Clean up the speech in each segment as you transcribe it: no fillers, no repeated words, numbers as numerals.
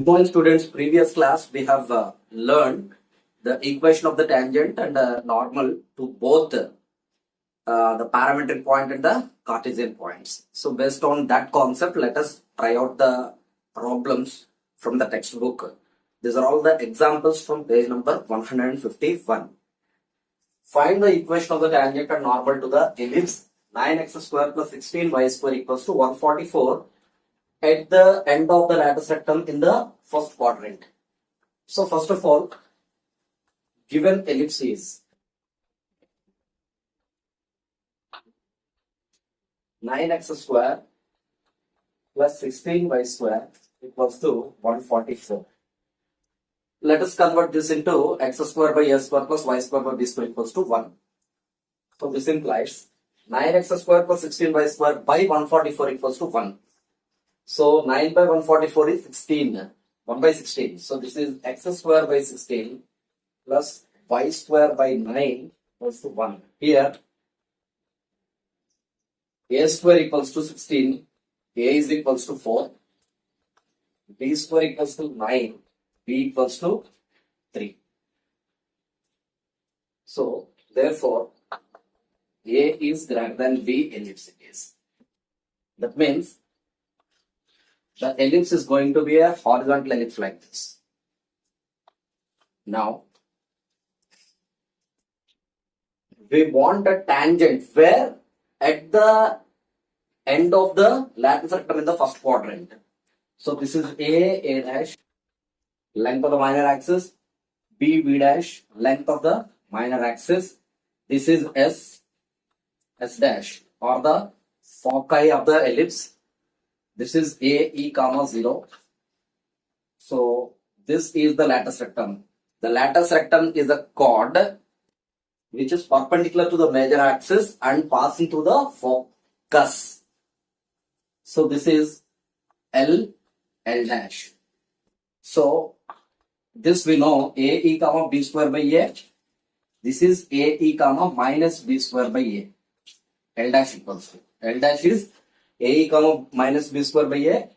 Good morning, students. Previous class we have learned the equation of the tangent and normal to both the parametric point and the Cartesian points. So based on that concept, let us try out the problems from the textbook. These are all the examples from page number 151. Find the equation of the tangent and normal to the ellipse 9x square plus 16y square equals to 144 at the end of the lattice rectum in the first quadrant. So first of all, given ellipse is 9x square plus 16y square equals to 144. Let us convert this into x square by a square plus y square by b square equals to 1. So this implies 9x square plus 16y square by 144 equals to 1. So 9 by 144 is 16, 1 by 16. So this is x square by 16 plus y square by 9 equals to 1. Here a square equals to 16, a is equals to 4, b square equals to 9, b equals to 3. So therefore a is greater than b ellipse is. That means the ellipse is going to be a horizontal ellipse like this. Now, we want a tangent where at the end of the lattice rectum in the first quadrant. So this is A dash, length of the minor axis, B dash, length of the minor axis. This is S dash, or the foci of the ellipse. This is E comma 0. So this is the lattice rectum. The lattice rectum is a chord which is perpendicular to the major axis and passing through the focus. So this is L dash. So this we know A comma B square by A. This is A comma minus B square by A. L dash equals to. L dash is A comma minus B square by A.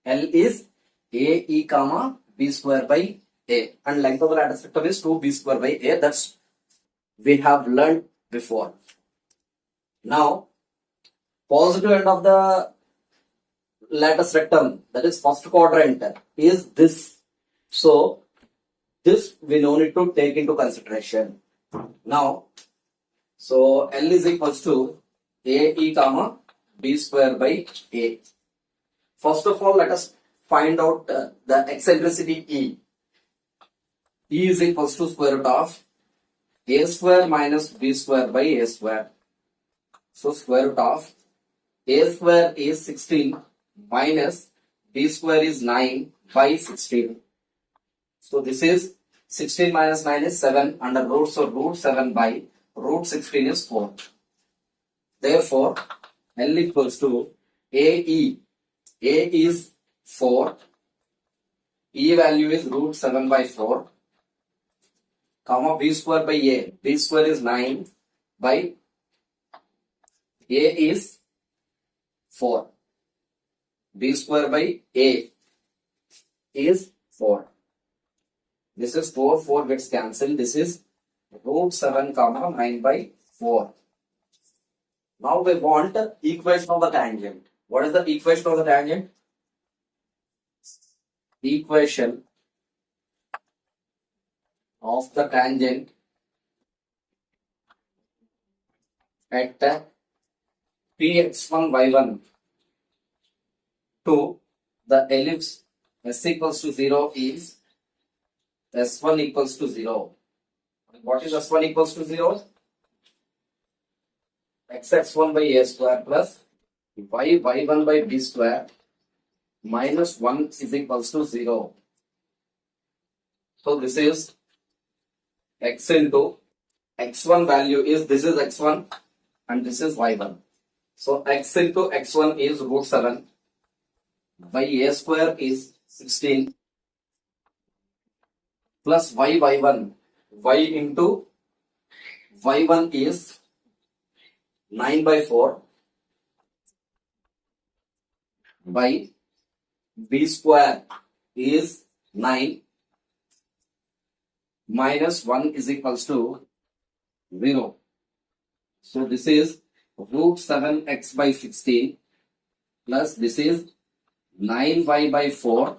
L is A comma B square by A. And length of the lattice rectum is 2B square by A. That's we have learned before. Now, positive end of the lattice rectum, that is first quadrant, is this. So, this we no need to take into consideration. Now, so L is equals to A comma B square by A. First of all, let us find out the eccentricity E. E is equals to square root of A square minus B square by A square. So square root of A square is 16 minus B square is 9 by 16. So this is 16 minus 9 is 7 under root. So root 7 by root 16 is 4. Therefore, L equals to AE. A is 4. E value is root 7 by 4. Comma B square by A. B square is 9 by A is 4. B square by A is 4. This is 4. 4 gets cancelled. This is root 7 comma 9 by 4. Now we want the equation of the tangent. What is the equation of the tangent? Equation of the tangent at px1 y1 to the ellipse s equals to 0 is s1 equals to 0. What is s1 equals to 0? X1 by a square plus y1 by b square minus 1 is equals to 0. So this is x into x1 value is, this is x1 and this is y1. So x into x1 is root 7 by a square is 16 plus y1. Y into y1 is 9 by 4 by b square is 9 minus 1 is equals to 0. So this is root 7x by 16 plus this is 9y by 4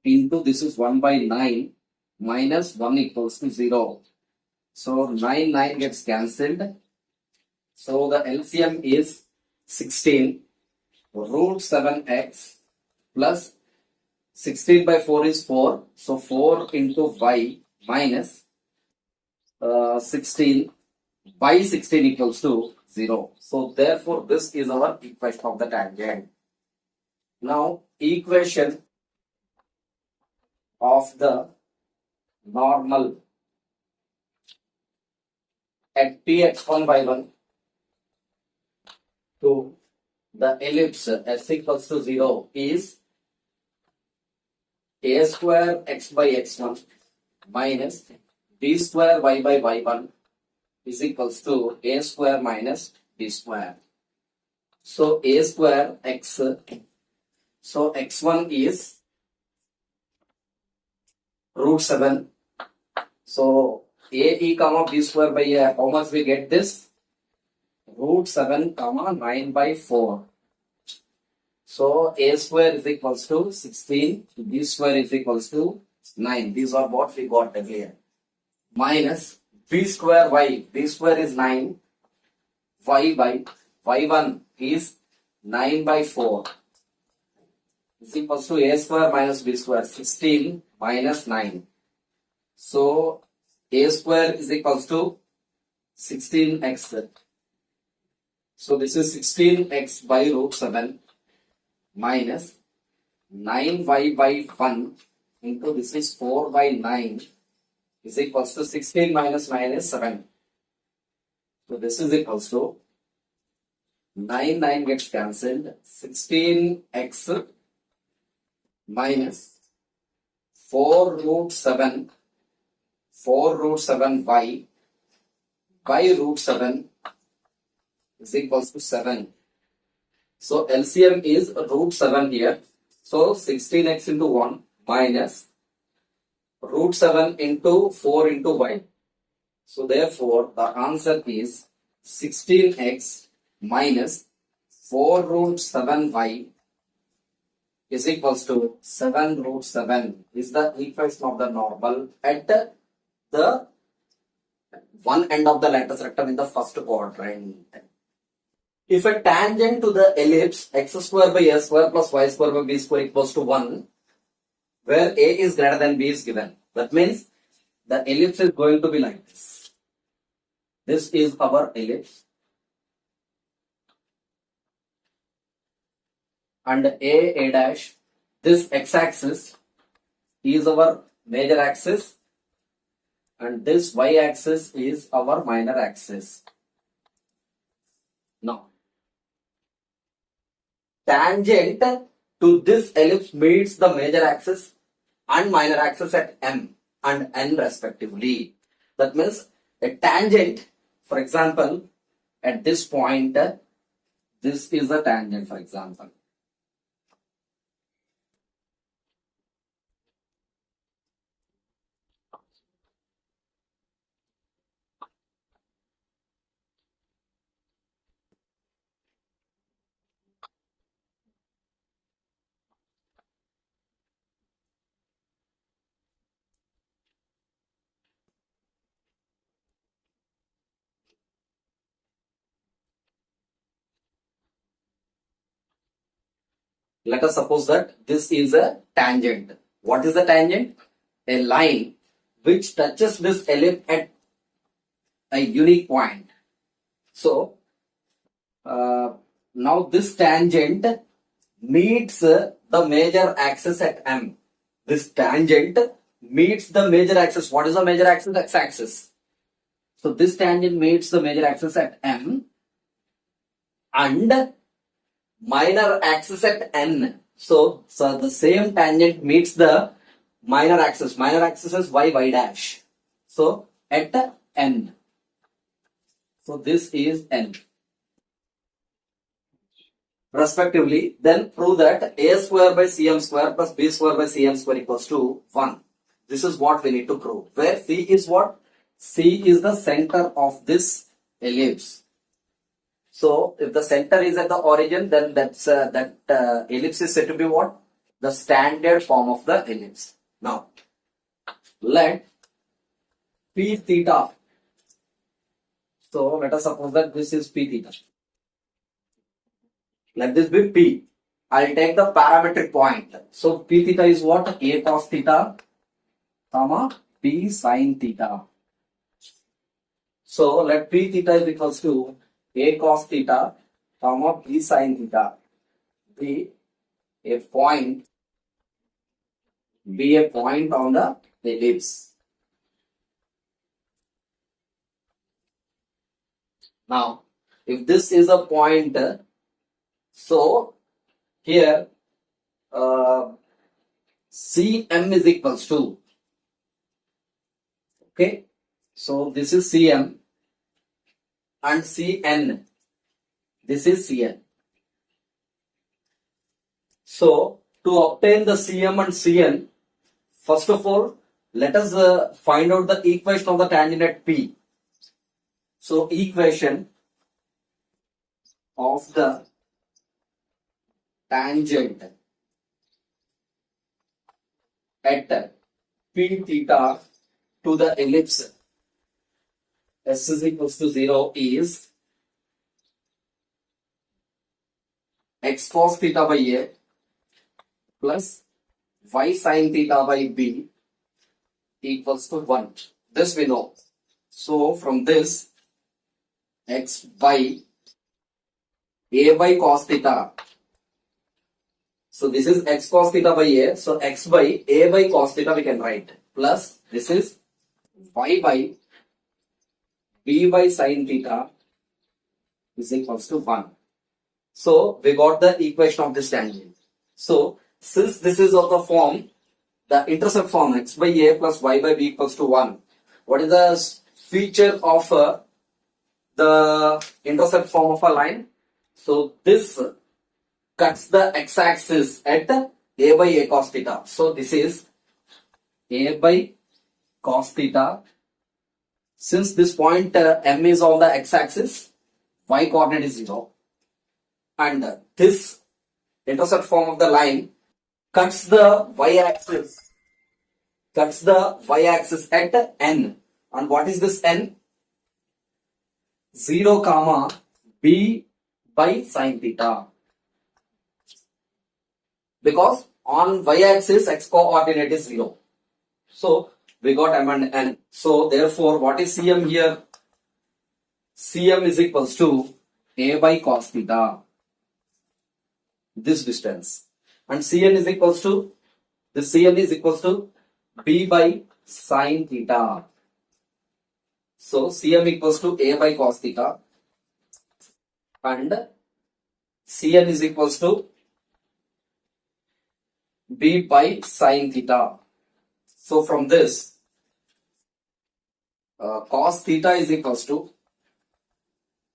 into this is 1 by 9 minus 1 equals to 0. So 9 gets cancelled. So the LCM is 16 root 7x plus 16 by 4 is 4. So 4 into y minus 16 by 16 equals to 0. So therefore this is our equation of the tangent. Now equation of the normal at px1 by 1 to the ellipse s equals to 0 is a square x by x1 minus b square y by y1 is equals to a square minus b square. So a square x, so x1 is root 7. So a comma b square by a, how much we get this? Root 7 comma 9 by 4. So a square is equals to 16, b square is equals to 9. These are what we got earlier. Minus b square y, b square is 9, y by y1 is 9 by 4 is equals to a square minus b square, 16 minus 9. So a square is equals to 16x. So this is 16x by root 7 minus 9y by 1 into this is 4 by 9 is equals to 16 minus 9 is 7. So this is equals to 9 gets cancelled. 16x minus 4 root 7 y by root 7 is equals to 7. So LCM is root 7 here. So 16x into 1 minus root 7 into 4 into y. So therefore the answer is 16x minus 4 root 7y is equals to 7 root 7 is the equation of the normal at the one end of the lattice rectum in the first quadrant. If a tangent to the ellipse x square by a square plus y square by b square equals to 1, where a is greater than b is given, that means the ellipse is going to be like this. This is our ellipse. And a dash, this x-axis is our major axis and this y-axis is our minor axis. Now, tangent to this ellipse meets the major axis and minor axis at M and N respectively. That means a tangent, for example, at this point, this is a tangent, for example. Let us suppose that this is a tangent. What is the tangent? A line which touches this ellipse at a unique point. So, now this tangent meets the major axis at M. This tangent meets the major axis. What is the major axis? X-axis. So this tangent meets the major axis at M and minor axis at N. So the same tangent meets the minor axis. Minor axis is y dash. So at N. So this is N. respectively, then prove that a square by cm square plus b square by cm square equals to 1. This is what we need to prove. Where C is what? C is the center of this ellipse. So if the center is at the origin, then that ellipse is said to be what? The standard form of the ellipse. Now, let P theta. So let us suppose that this is P theta. Let this be P. I'll take the parametric point. So P theta is what? A cos theta, comma P sin theta. So let P theta is equals to A cos theta, comma P sin theta. Be a point on the ellipse. Now, if this is a point, so here Cm is equals to, okay, so this is Cm and Cn, this is Cn. So to obtain the Cm and Cn, first of all, let us find out the equation of the tangent at P. So equation of the tangent at P theta to the ellipse S is equals to 0 is x cos theta by A plus y sin theta by B equals to 1. This we know. So from this, x by A by cos theta. So this is x cos theta by A. So x by A by cos theta we can write. Plus this is y by B by sin theta is equals to 1. So we got the equation of this tangent. So since this is of the form, the intercept form x by A plus y by B equals to 1. What is the feature of the intercept form of a line? So this cuts the x-axis at A by A cos theta. So this is A by cos theta. Since this point M is on the x-axis, y coordinate is 0. And this intercept form of the line cuts the y-axis at N. And what is this N? 0 comma B by sin theta. Because on y-axis x coordinate is 0. So we got M and N. So therefore what is Cm here? Cm is equals to A by cos theta. This distance. And Cn is equals to, this Cn is equals to B by sin theta. So Cm equals to A by cos theta and Cn is equals to B by sin theta. So from this, cos theta is equals to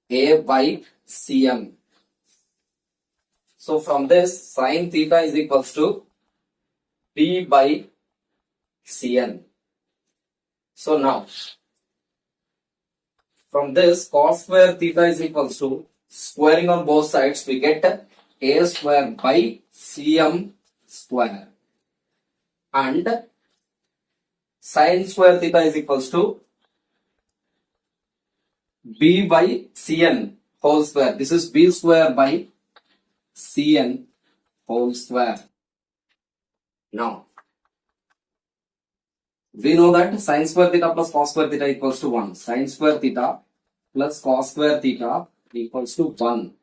A by Cm. So from this, sin theta is equals to B by Cn. So now, from this, cos square theta is equals to, squaring on both sides, we get A square by Cm square. And sin square theta is equals to B by Cn whole square. This is B square by Cn whole square. Now, we know that sin square theta plus cos square theta equals to 1. Sin square theta plus cos square theta equals to 1.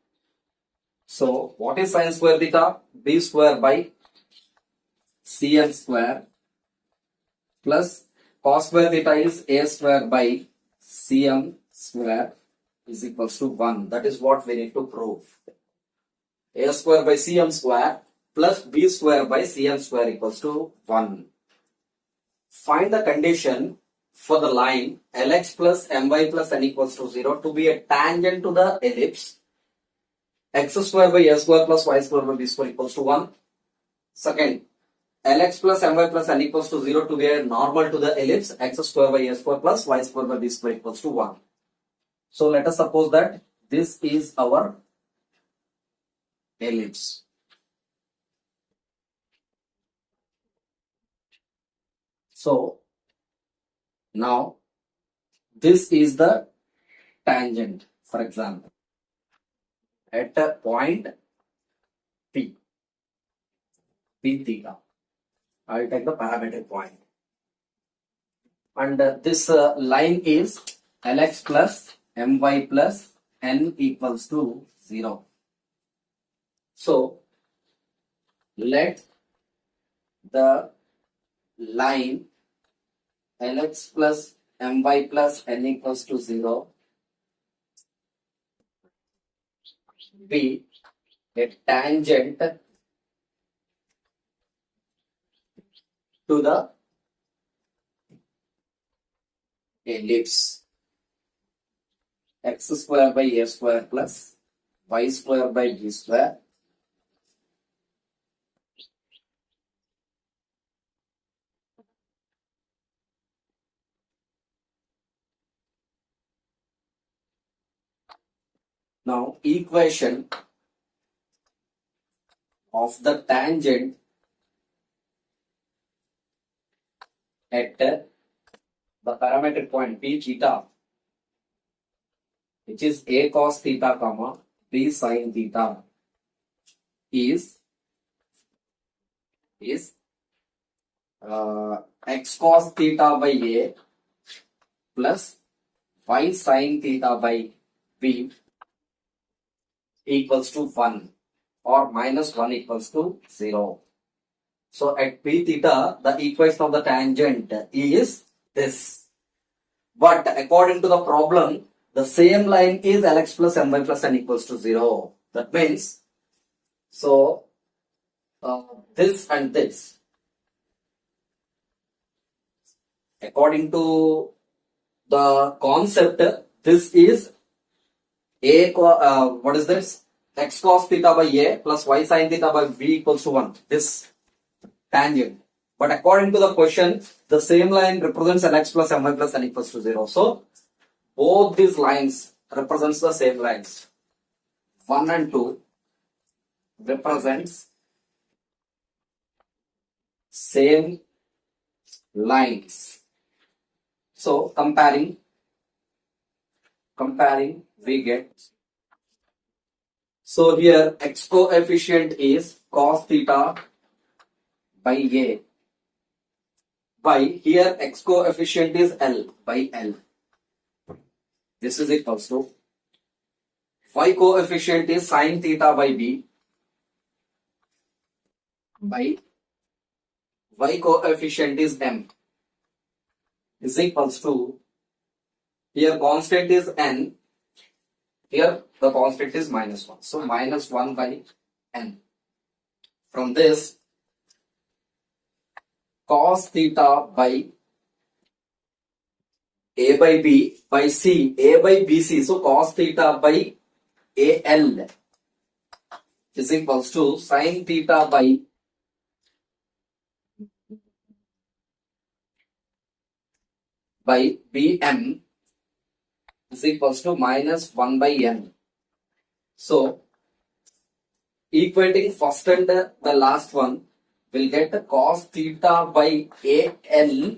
So, what is sin square theta? B square by Cn square plus cos square theta is A square by Cm square is equals to 1. That is what we need to prove. A square by Cm square plus B square by Cn square equals to 1. Find the condition for the line Lx plus My plus N equals to 0 to be a tangent to the ellipse x square by a square plus y square by b square equals to 1. Second, Lx plus my plus n equals to 0 to be a normal to the ellipse x square by a square plus y square by b square equals to 1. So let us suppose that this is our ellipse. So now this is the tangent, for example, at a point P theta. I will take the parametric point. And this line is Lx plus my plus n equals to 0. So let the line Lx plus my plus n equals to 0 be a tangent to the ellipse x square by a square plus y square by b square now equation of the tangent at the parametric point p theta, which is a cos theta comma b sin theta, is x cos theta by a plus y sin theta by b equals to 1 or minus 1 equals to 0. So at p theta, the equation of the tangent is this. But according to the problem, the same line is Lx plus my plus n equals to 0. That means, so this and this, according to the concept, this is what is this? X cos theta by a plus y sin theta by b equals to 1. This tangent. But according to the question, the same line represents Lx plus my plus n equals to 0. So both these lines represents the same lines. 1 and 2 represents same lines. So comparing we get, so here x coefficient is cos theta by a, by here x coefficient is L by L. This is equals to y coefficient is sin theta by b by y coefficient is m is equals to, here constant is n, here the constant is minus 1. So minus 1 by n. From this, cos theta by a by b by c, a by bc, so cos theta by al is equals to sin theta by bm is equals to minus 1 by n. So equating first and the last one, will get cos theta by al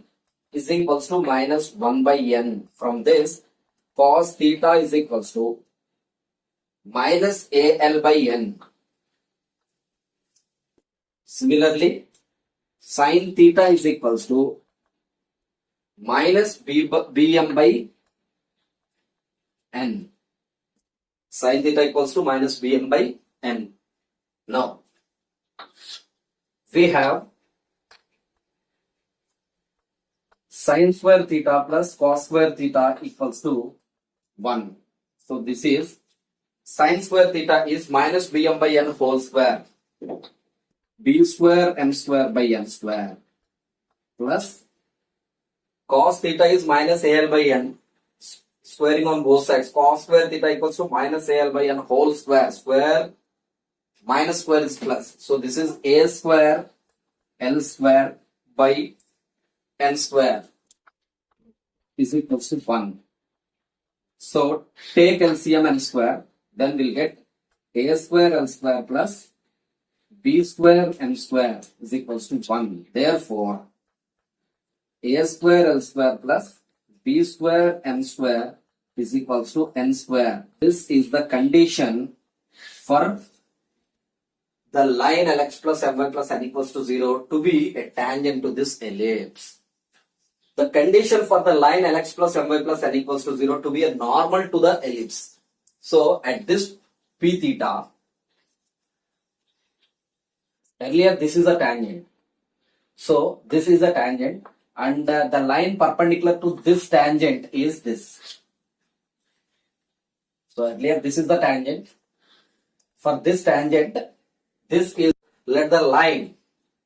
is equals to minus 1 by n. From this, cos theta is equals to minus al by n. Similarly, sin theta is equals to minus bm by n. Sin theta equals to minus bm by n. Now, we have sin square theta plus cos square theta equals to 1. So this is sin square theta is minus bm by n whole square, b square m square by n square, plus cos theta is minus al by n. squaring on both sides. Cos square theta equals to minus al by n whole square. Square minus square is plus. So this is a square l square by n square is equals to 1. So take LCM n square, then we'll get a square l square plus b square n square is equals to 1. Therefore, a square l square plus b square n square is equals to n square. This is the condition for the line Lx plus My plus n equals to 0 to be a tangent to this ellipse. The condition for the line Lx plus My plus n equals to 0 to be a normal to the ellipse. So at this p theta, earlier this is a tangent. So this is a tangent and the line perpendicular to this tangent is this. So earlier this is the tangent. For this tangent, this is, let the line,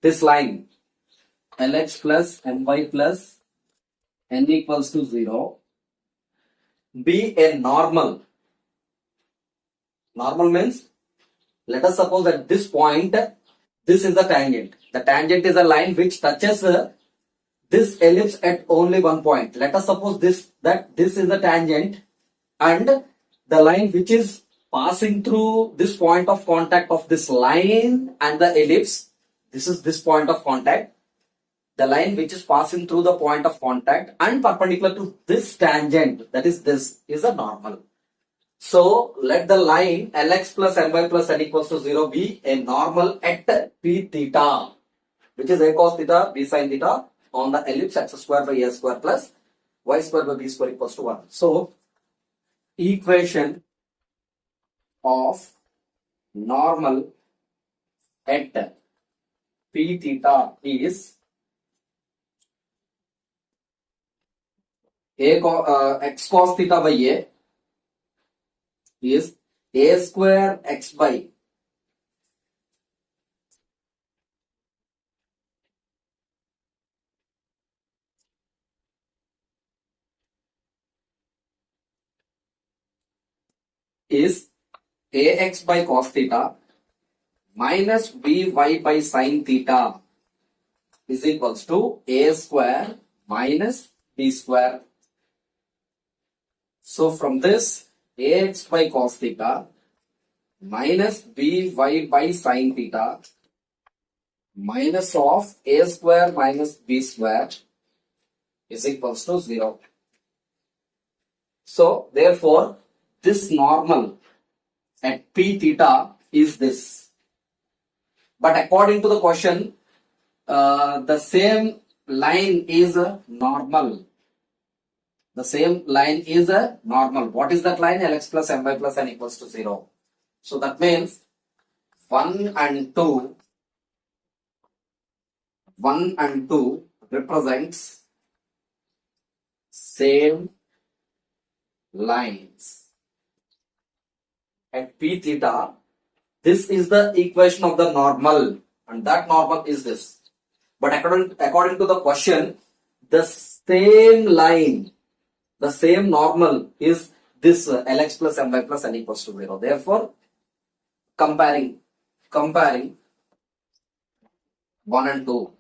this line Lx plus My plus n equals to 0 be a normal. Normal means, let us suppose at this point, this is the tangent. The tangent is a line which touches this ellipse at only one point. Let us suppose this is the tangent and the line which is passing through this point of contact of this line and the ellipse. This is this point of contact. The line which is passing through the point of contact and perpendicular to this tangent, that is this, is a normal. So let the line Lx plus My plus n equals to 0 be a normal at p theta, which is a cos theta, b sin theta on the ellipse x square by a square plus y square by b square equals to 1. So equation of normal at p theta is x cos theta by a is a square x by is ax by cos theta minus by by sin theta is equals to a square minus b square. So from this, ax by cos theta minus by by sin theta minus of a square minus b square is equals to 0. So therefore, this normal at p theta is this. But according to the question, the same line is a normal. The same line is a normal. What is that line? Lx plus My plus n equals to 0. So that means 1 and 2 represents same lines. At p theta, this is the equation of the normal and that normal is this. But according to the question, the same line, the same normal is this Lx plus My plus n equals to 0. Therefore, comparing 1 and 2,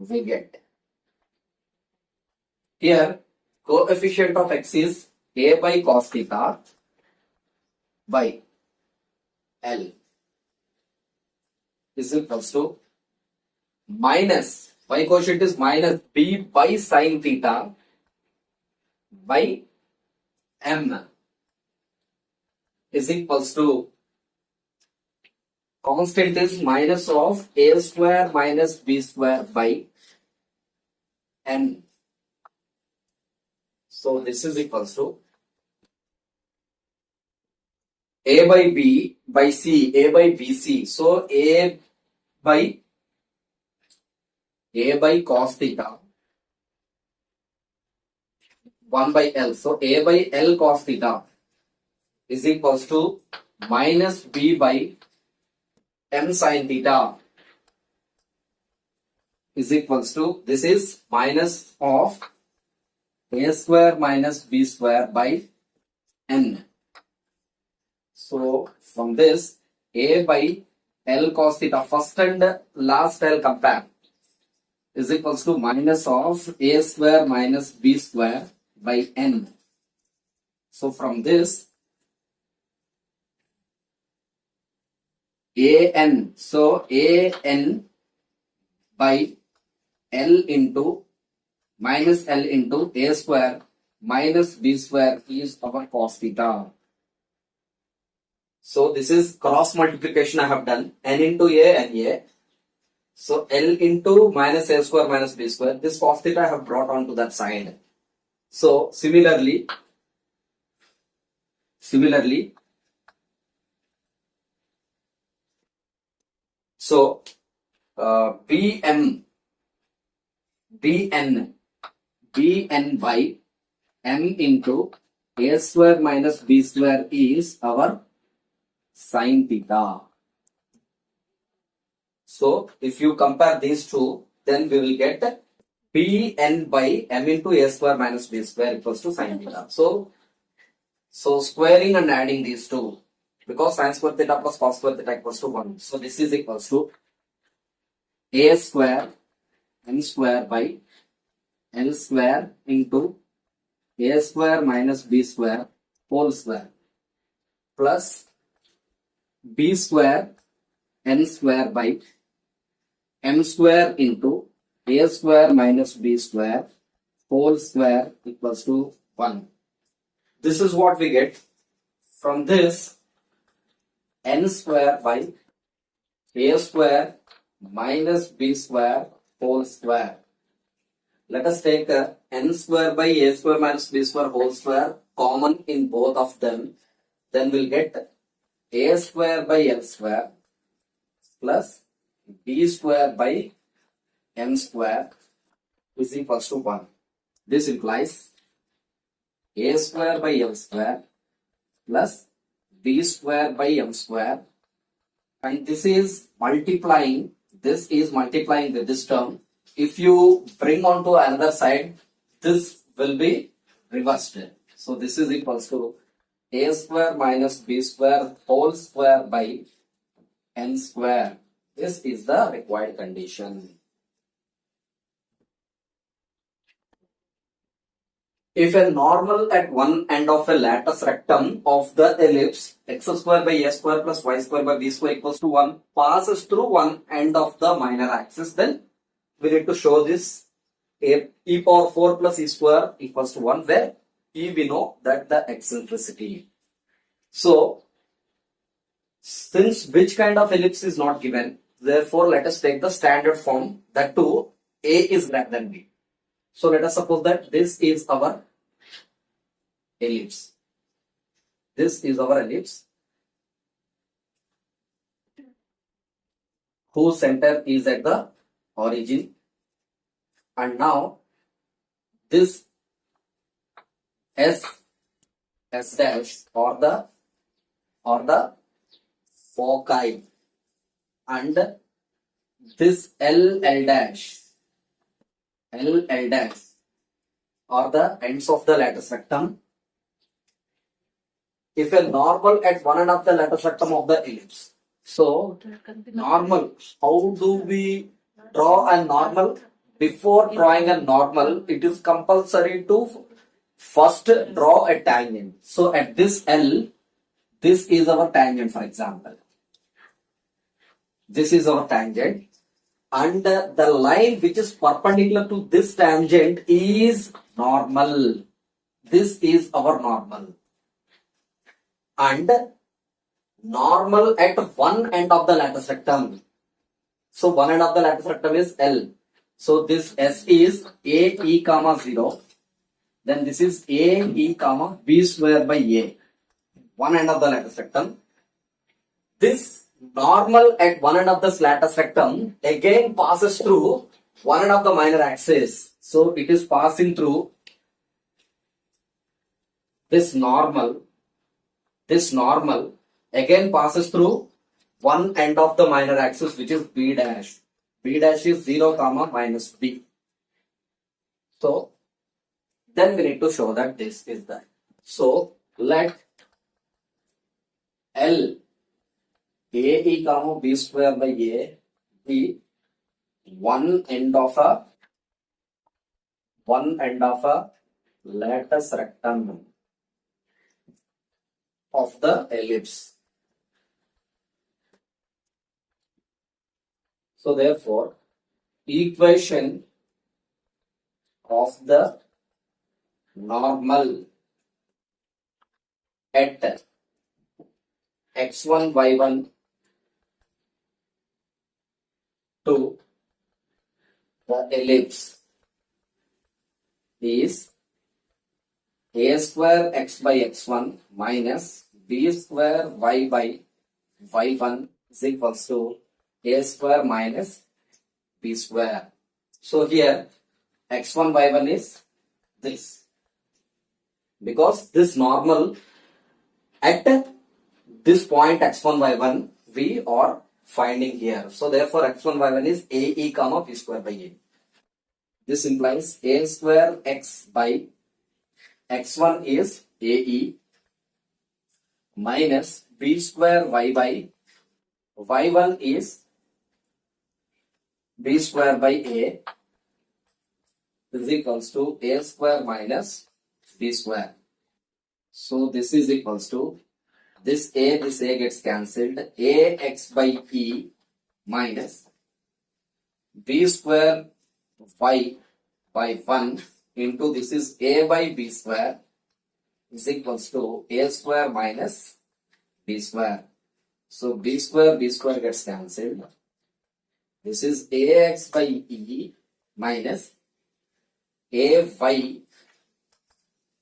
we get here coefficient of x is a by cos theta by L is equals to minus, y quotient is minus b by sin theta by m is equals to constant is minus of a square minus b square by n. So this is equals to a by b by c, a by bc. So a by cos theta 1 by L. So a by L cos theta is equals to minus b by m sin theta is equals to, this is minus of a square minus b square by n. So from this, a by L cos theta, first and last I'll compare, is equals to minus of a square minus b square by n. So from this, an, so an by L into minus L into a square minus b square is our cos theta. So this is cross multiplication I have done, n into a and a. So L into minus a square minus b square, this cos theta I have brought on to that side. So similarly, so bn by m into a square minus b square is our sin theta. So if you compare these two, then we will get bn by m into a square minus b square equals to sin theta. So squaring and adding these two, because sin square theta plus cos square theta equals to 1. So this is equals to a square m square by L square into a square minus b square whole square plus b square n square by m square into a square minus b square whole square equals to 1. This is what we get. From this, n square by a square minus b square whole square. Let us take n square by a square minus b square whole square common in both of them. Then we'll get a square by l square plus b square by m square is equals to 1. This implies a square by l square plus b square by m square, and this is multiplying with this term. If you bring on to another side, this will be reversed. So this is equals to a square minus b square whole square by n square. This is the required condition. If a normal at one end of a latus rectum of the ellipse x square by a square plus y square by b square equals to 1 passes through one end of the minor axis, then we need to show this e power 4 plus e square equals to 1, where e we know that the eccentricity. So since which kind of ellipse is not given, therefore let us take the standard form, that too a is greater than b. So let us suppose that this is our ellipse. This is our ellipse whose center is at the origin, and now this S dash or the foci, and this L dash are the ends of the latus rectum. If a normal at one end of the latus rectum of the ellipse, so normal, how do we draw a normal? Before drawing a normal, it is compulsory to first draw a tangent. So at this L, this is our tangent, for example. This is our tangent, and the line which is perpendicular to this tangent is normal. This is our normal, and normal at one end of the latus rectum. So one end of the latus rectum is L. So this S is a e comma 0. Then this is a e comma b square by a. One end of the latus rectum. This normal at one end of this latus rectum again passes through one end of the minor axis. So it is passing through this normal. This normal again passes through one end of the minor axis, which is b dash. B dash is 0 comma minus b. So then we need to show that this is that. So let L AE comma B square by A be one end of a lattice rectangle of the ellipse. So therefore, equation of the normal at x1 y1 to the ellipse is a square x by x1 minus b square y by y1 is equals to a square minus b square. So here x1 y1 is this, because this normal at this point x1 y1 we are finding here. So therefore x1 y1 is ae comma b square by a. This implies a square x by x1 is ae minus b square y by y1 is b square by a is equals to a square minus b square. So this is equals to this a gets cancelled, ax by e minus b square y by 1 into this is a by b square is equals to a square minus b square. So b square gets cancelled. This is ax by e minus ay,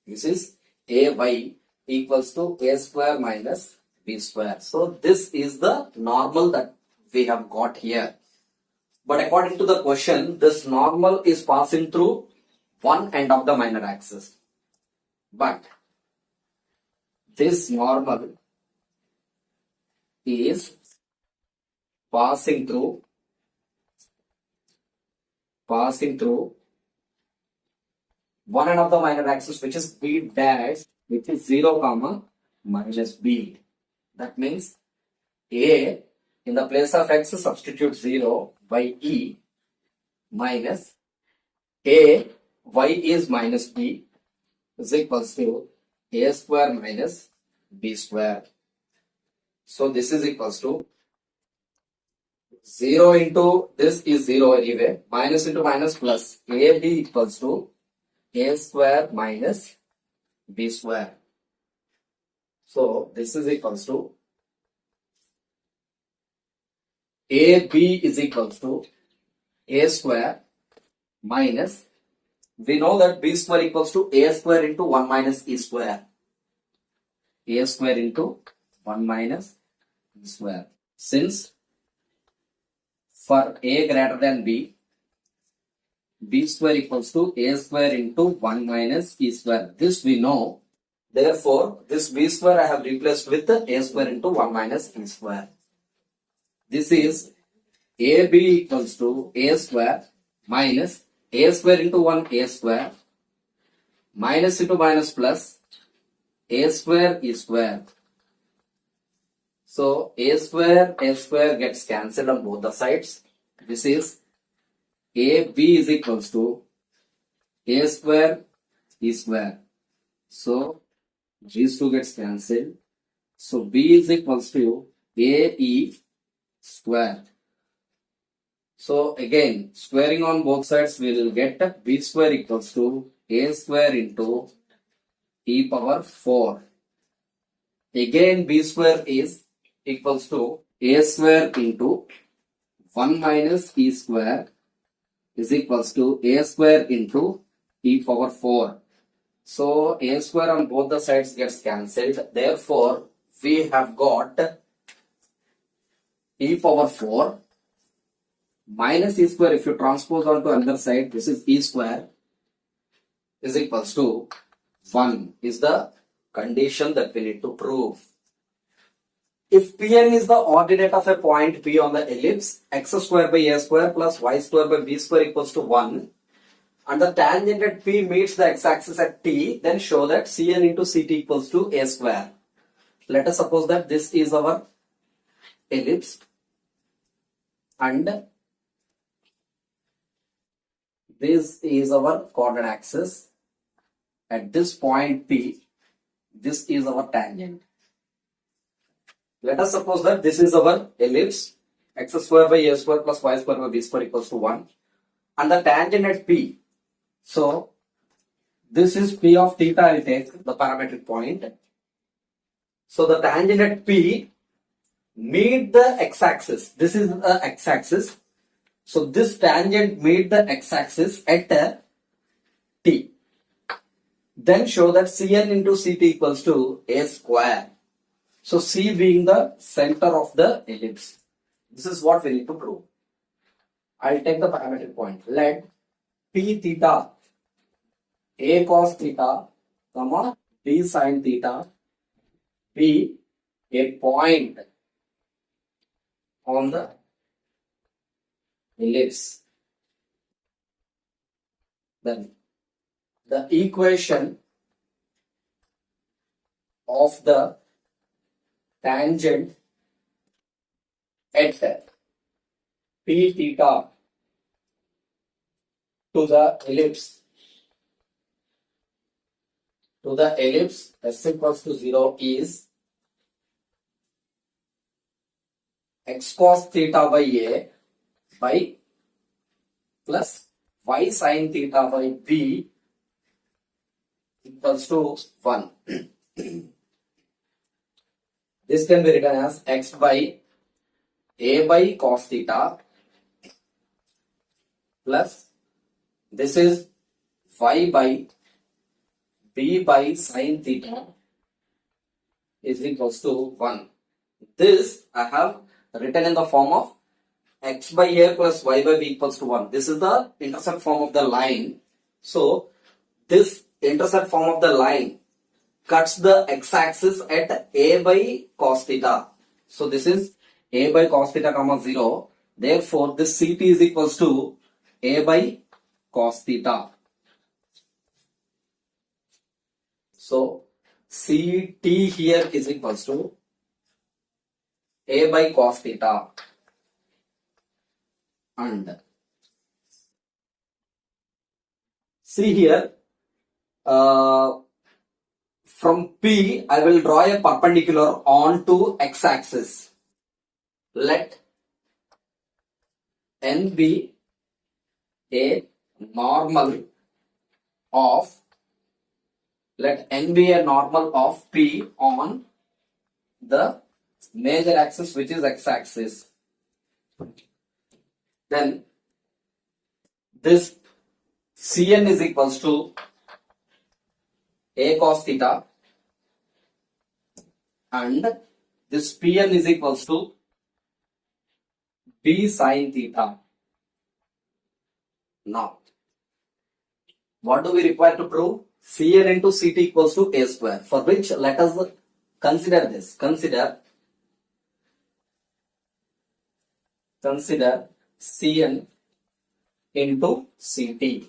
this is ay equals to a square minus b square. So this is the normal that we have got here. But according to the question, this normal is passing through one end of the minor axis. But this normal is passing through one end of the minor axis, which is b dash, which is 0 comma minus b. That means a in the place of x substitute 0 by e minus a y is minus b is equals to a square minus b square. So this is equals to 0 into this is 0 anyway, minus into minus plus ab equals to a square minus b square. So this is equals to ab is equals to a square minus, we know that b square equals to a square into 1 minus e square. A square into 1 minus e square. Since for a greater than b square equals to a square into 1 minus e square. This we know. Therefore, this b square I have replaced with a square into 1 minus e square. This is ab equals to a square minus a square into 1 a square minus into minus plus a square e square. So a square gets cancelled on both the sides. This is ab is equals to a square e square. So these two gets cancelled. So b is equals to a e square. So again, squaring on both sides, we will get b square equals to a square into e power 4. Again, b square is equals to a square into 1 minus e square is equals to a square into e power 4. So a square on both the sides gets cancelled. Therefore, we have got e power 4 minus e square. If you transpose onto another side, this is e square is equals to 1 is the condition that we need to prove. If Pn is the ordinate of a point P on the ellipse, x square by a square plus y square by b square equals to 1, and the tangent at P meets the x-axis at T, then show that Cn into Ct equals to a square. Let us suppose that this is our ellipse and this is our coordinate axis. At this point P, this is our tangent. Let us suppose that this is our ellipse, x square by a square plus y square by b square equals to 1, and the tangent at P. So this is P of theta, I will take the parametric point. So the tangent at P meet the x-axis. This is the x-axis. So this tangent meet the x-axis at T. Then show that Cn into Ct equals to a square. So C being the center of the ellipse. This is what we need to prove. I'll take the parametric point. Let P theta a cos theta, comma b sin theta be a point on the ellipse. Then the equation of the tangent at P theta to the ellipse s equals to 0 is x cos theta by a by plus y sin theta by b equals to 1. This can be written as x by a by cos theta plus this is y by b by sin theta is equals to 1. This I have written in the form of x by a plus y by b equals to 1. This is the intercept form of the line. So this intercept form of the line cuts the x-axis at a by cos theta. So this is a by cos theta comma 0. Therefore this Ct is equals to a by cos theta. So Ct here is equals to a by cos theta, and see here from P I will draw a perpendicular onto x-axis. Let n be a normal of P on the major axis, which is x-axis. Then this Cn is equals to a cos theta and this Pn is equals to b sin theta. Now what do we require to prove? Cn into Ct equals to a square, for which let us consider this. Consider Cn into Ct.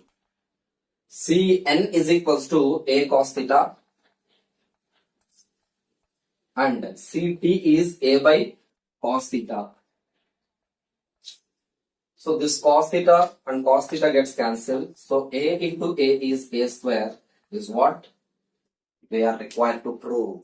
Cn is equals to a cos theta and Ct is a by cos theta. So this cos theta and cos theta gets cancelled. So a into a is a square is what we are required to prove.